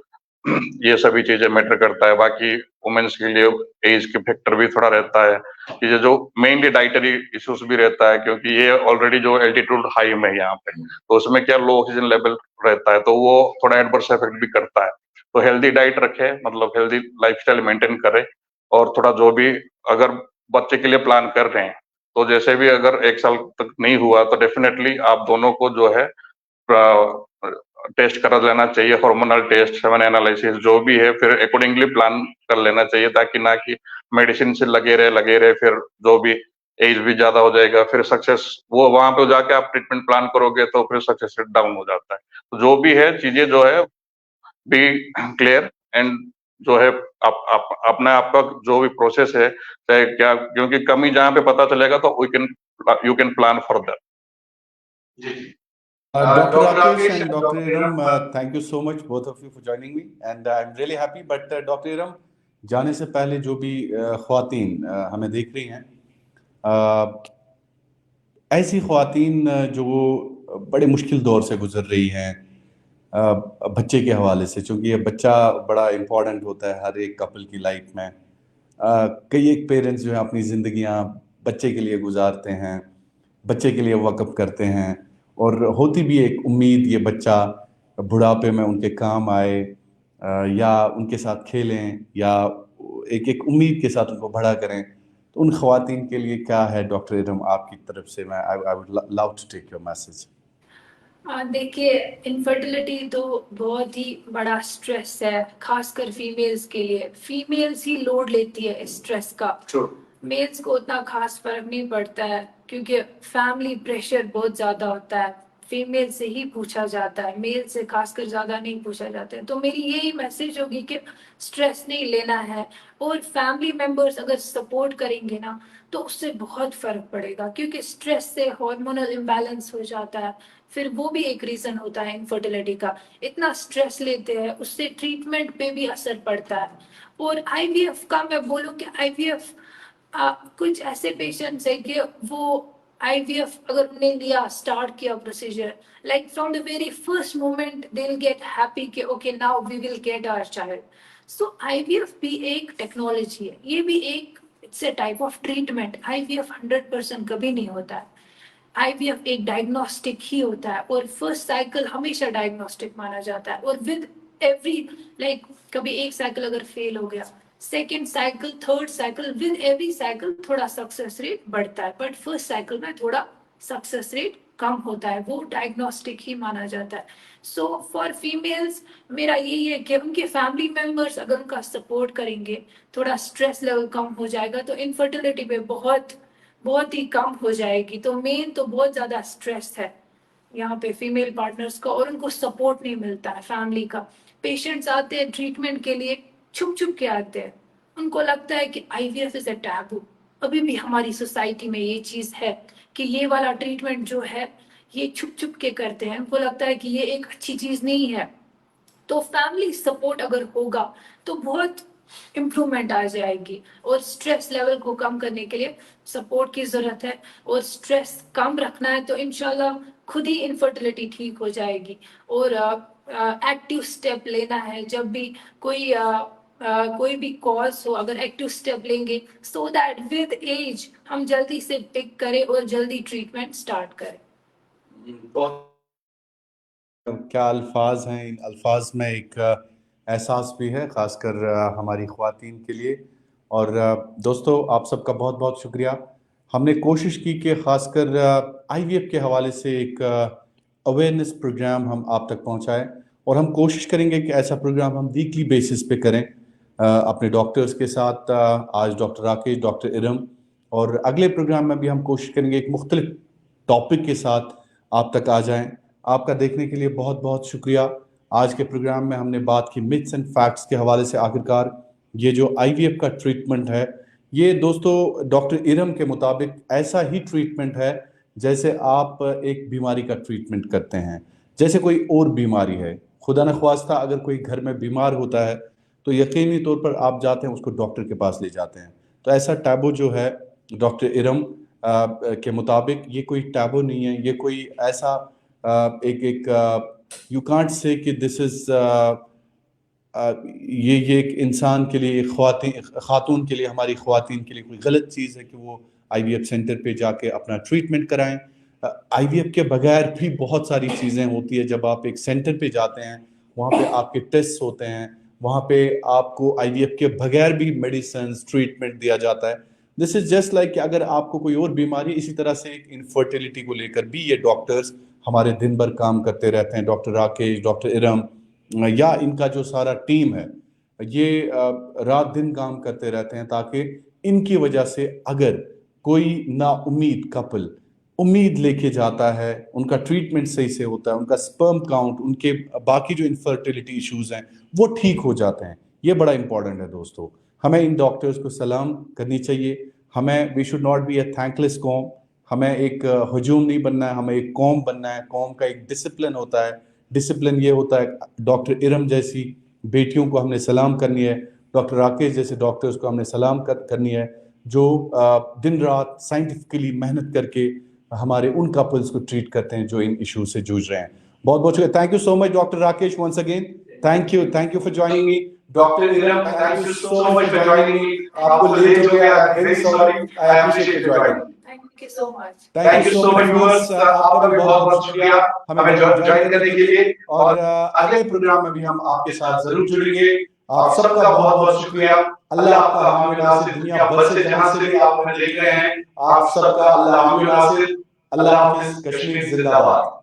Speaker 3: ये सभी चीजें मैटर करता है। बाकी वुमेन्स के लिए एज के फैक्टर भी थोड़ा रहता है, चीजें जो मेनली डाइटरी इश्यूज भी रहता है, क्योंकि ये ऑलरेडी जो एल्टीट्यूड हाई में है यहाँ पे, तो उसमें क्या लो ऑक्सीजन लेवल रहता है, तो वो थोड़ा एडवर्स इफेक्ट भी करता है। तो हेल्दी डाइट रखे, मतलब हेल्दी लाइफस्टाइल मेंटेन करे, और थोड़ा जो भी अगर बच्चे के लिए प्लान कर रहे हैं, तो जैसे भी अगर 1 साल तक नहीं हुआ तो डेफिनेटली आप दोनों को जो है टेस्ट करा लेना चाहिए, हार्मोनल टेस्ट, सेवन एनालिसिस जो भी है, फिर अकॉर्डिंगली प्लान कर लेना चाहिए, ताकि ना कि मेडिसिन से लगे रहे, फिर जो भी एज भी ज्यादा हो जाएगा, फिर सक्सेस वो वहां पे जाके आप ट्रीटमेंट प्लान करोगे तो फिर सक्सेस रेट डाउन हो जाता है। तो जो भी है चीजें जो है बी क्लियर, एंड जो है अपना आपका जो भी प्रोसेस है चाहे क्या, क्योंकि कमी जहाँ पे पता चलेगा तो you can plan for that.
Speaker 1: जी
Speaker 4: Dr. Rakesh and Dr. Iram, thank you so much both of you for joining me, and I'm really happy. But Dr. Iram, जाने से पहले जो भी ख्वातीन हमें देख रही हैं, ऐसी ख्वातीन जो बड़े मुश्किल दौर से गुजर रही हैं बच्चे के हवाले से, चूँकि ये बच्चा बड़ा इम्पोर्टेंट होता है हर एक कपल की लाइफ में। कई एक पेरेंट्स जो हैं अपनी ज़िंदगियाँ बच्चे के लिए गुजारते हैं, बच्चे के लिए वक़्फ़ करते हैं, और होती भी एक उम्मीद ये बच्चा बुढ़ापे में उनके काम आए, या उनके साथ खेलें, या एक उम्मीद के साथ उनको बड़ा करें। तो उन ख़वातीन के लिए क्या है डॉक्टर इरम आपकी तरफ से? मैं I would love to take your message.
Speaker 2: देखिए, इनफर्टिलिटी तो बहुत ही बड़ा स्ट्रेस है, खासकर फीमेल्स के लिए। फीमेल्स ही लोड लेती है इस स्ट्रेस का। मेल्स को उतना खास फर्क नहीं पड़ता है, क्योंकि फैमिली प्रेशर बहुत ज्यादा होता है। फीमेल से ही पूछा जाता है, मेल से खासकर ज्यादा नहीं पूछा जाता है। तो मेरी यही मैसेज होगी कि स्ट्रेस नहीं लेना है, और फैमिली मेंबर्स अगर सपोर्ट करेंगे ना, तो उससे बहुत फर्क पड़ेगा। क्योंकि स्ट्रेस से हार्मोनल इम्बैलेंस हो जाता है, फिर वो भी एक रीजन होता है इनफर्टिलिटी का। इतना स्ट्रेस लेते हैं, उससे ट्रीटमेंट पे भी असर पड़ता है। और आईवीएफ का मैं बोलूँ कि आईवीएफ कुछ ऐसे पेशेंट्स है कि वो आईवीएफ अगर उन्हें लिया, स्टार्ट किया procedure, like from the very first moment they will get happy कि okay now we will get our child. So IVF भी एक टेक्नोलॉजी है, ये भी एक it's a type of treatment. IVF 100% कभी नहीं होता है। आईवीएफ एक डायग्नोस्टिक ही होता है, और फर्स्ट साइकिल हमेशा डायग्नोस्टिक माना जाता है। और विद एवरी लाइक कभी एक साइकिल अगर फेल हो गया, second cycle, third cycle, with every cycle थोड़ा सक्सेस रेट बढ़ता है, बट फर्स्ट साइकिल में थोड़ा सक्सेस रेट कम होता है, वो डायग्नोस्टिक ही माना जाता है। सो फॉर फीमेल्स मेरा यही है कि उनके फैमिली मेंबर्स अगर उनका सपोर्ट करेंगे, थोड़ा स्ट्रेस लेवल कम हो जाएगा, तो इनफर्टिलिटी पे बहुत ही कम हो जाएगी। तो मेन तो बहुत ज्यादा स्ट्रेस है यहाँ पे फीमेल पार्टनर्स का, और उनको सपोर्ट नहीं मिलता है फैमिली का। पेशेंट्स आते हैं ट्रीटमेंट के लिए, छुप छुप के आते हैं। उनको लगता है कि आईवीएफ इज अ टैबू। अभी भी हमारी सोसाइटी में ये चीज है कि ये वाला ट्रीटमेंट जो है, ये छुप छुप के करते हैं। उनको लगता है कि ये एक अच्छी चीज नहीं है। तो फैमिली सपोर्ट अगर होगा तो बहुत इम्प्रूवमेंट आ जाएगी। और स्ट्रेस लेवल को कम करने के लिए सपोर्ट की जरूरत है, और स्ट्रेस कम रखना है तो इंशाल्लाह खुद ही इनफर्टिलिटी ठीक हो जाएगी। और एक्टिव स्टेप लेना है जब भी कोई भी कॉज हो, अगर एक्टिव स्टेप लेंगे सो दैट विद एज हम जल्दी से पिक करें और जल्दी ट्रीटमेंट स्टार्ट करें।
Speaker 4: क्या अल्फाज हैं, इन अल्फाज में एक एहसास भी है, ख़ासकर हमारी ख़वातीन के लिए। और दोस्तों, आप सबका बहुत बहुत शुक्रिया। हमने कोशिश की कि ख़ासकर आईवीएफ के हवाले से एक अवेयरनेस प्रोग्राम हम आप तक पहुंचाएं, और हम कोशिश करेंगे कि ऐसा प्रोग्राम हम वीकली बेसिस पे करें अपने डॉक्टर्स के साथ। आज डॉक्टर राकेश, डॉक्टर इरम, और अगले प्रोग्राम में भी हम कोशिश करेंगे एक मुख्तलिफ टॉपिक के साथ आप तक आ जाएं। आपका देखने के लिए बहुत बहुत शुक्रिया। आज के प्रोग्राम में हमने बात की मिथ्स एंड फैक्ट्स के हवाले से। आखिरकार ये जो आईवीएफ का ट्रीटमेंट है, ये दोस्तों डॉक्टर इरम के मुताबिक ऐसा ही ट्रीटमेंट है जैसे आप एक बीमारी का ट्रीटमेंट करते हैं, जैसे कोई और बीमारी है। खुदा न ख्वास्ता अगर कोई घर में बीमार होता है तो यकीनी तौर पर आप जाते हैं, उसको डॉक्टर के पास ले जाते हैं। तो ऐसा टैबू जो है डॉक्टर इरम के मुताबिक, ये कोई टैबू नहीं है, ये कोई ऐसा यू कांट से कि दिस इज ये एक इंसान के लिए, खातून के लिए, हमारी ख्वातीन के लिए कोई गलत चीज़ है कि वो आईवीएफ सेंटर पे जाके अपना ट्रीटमेंट कराएं। आईवीएफ के बगैर भी बहुत सारी चीज़ें होती है। जब आप एक सेंटर पे जाते हैं, वहाँ पे आपके टेस्ट होते हैं, वहाँ पे आपको आईवीएफ के बगैर भी मेडिसिन ट्रीटमेंट दिया जाता है। दिस इज जस्ट लाइक कि अगर आपको कोई और बीमारी, इसी तरह से एक इनफर्टिलिटी को लेकर भी ये डॉक्टर्स हमारे दिन भर काम करते रहते हैं। डॉक्टर राकेश, डॉक्टर इरम, या इनका जो सारा टीम है, ये रात दिन काम करते रहते हैं, ताकि इनकी वजह से अगर कोई नाउम्मीद कपल उम्मीद लेके जाता है, उनका ट्रीटमेंट सही से होता है, उनका स्पर्म काउंट, उनके बाकी जो इनफर्टिलिटी इश्यूज हैं वो ठीक हो जाते हैं। ये बड़ा इंपॉर्टेंट है दोस्तों। हमें इन डॉक्टर्स को सलाम करनी चाहिए। हमें we should not be a thankless कौम। हमें एक हजूम नहीं बनना है, हमें एक कौम बनना है। कौम का एक डिसिप्लिन होता है। डिसिप्लिन ये होता है, डॉक्टर इरम जैसी बेटियों को हमने सलाम करनी है, डॉक्टर राकेश जैसे डॉक्टर्स को हमने सलाम करनी है, जो दिन रात साइंटिफिकली मेहनत करके हमारे उन कपल्स को ट्रीट करते हैं जो इन इश्यूज से जूझ रहे हैं। बहुत बहुत शुक्रिया। Thank you so much doctor Rakesh once again. Thank you for joining me. Doctor Iram, thank you so much for joining me. आपको लेट हो गया, I am very sorry, I appreciate your joining.
Speaker 2: Thank you so much.
Speaker 1: Thank you so much viewers, आपका भी बहुत बहुत शुक्रिया हमें join करने के लिए, और अगले प्रोग्राम में भी हम आपके साथ जरूर जुड़ेंगे। आप सबका बहुत बहुत शुक्रिया। अल्लाह आपका हामी नासिर, दुनिया भर से जहां से भी आप हमें देख रहे हैं, आप सबका अल्लाह हामी नासिर। अल्लाह हाफिज, कश्मीर जिंदाबाद।